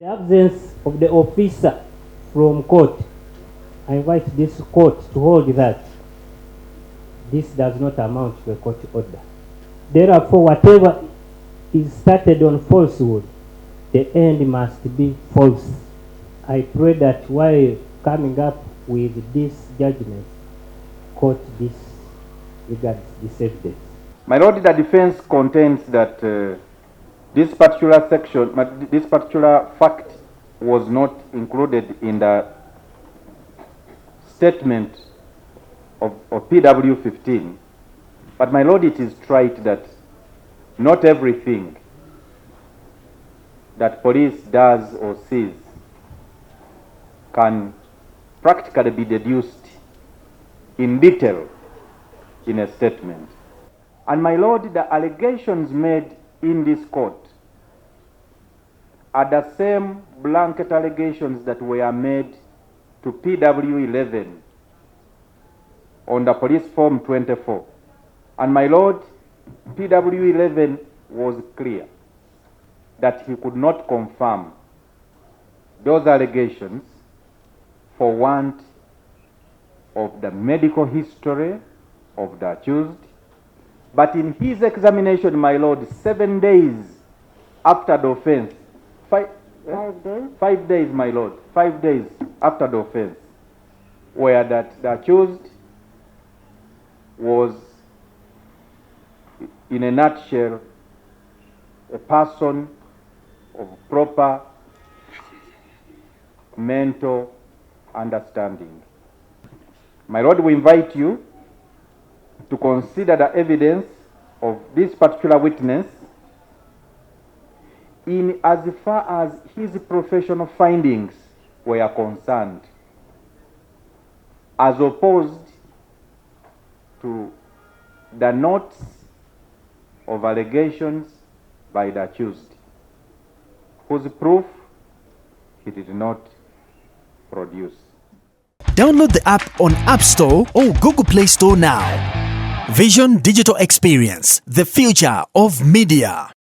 The absence of the officer from court, I invite this court to hold that this does not amount to a court order. Therefore, whatever is started on falsehood, the end must be false. I pray that while coming up with this judgment, court regards this evidence. My Lord, the defense contends that this particular fact was not included in the statement of PW 15. But my Lord, it is trite that not everything that police does or sees can practically be deduced in detail in a statement. And my Lord, the allegations made in this court are the same blanket allegations that were made to PW 11 on the police form 24. And my Lord, PW 11 was clear that he could not confirm those allegations for want of the medical history of the accused. But in his examination, my Lord, 7 days after the offense, 5 days? 5 days, my Lord, 5 days after the offense, where that the accused was, in a nutshell, a person of proper mental understanding. My Lord, we invite you to consider the evidence of this particular witness in as far as his professional findings were concerned, as opposed to the notes of allegations by the accused, whose proof he did not produce. Download the app on App Store or Google Play Store now. Vision Digital Experience, the future of media.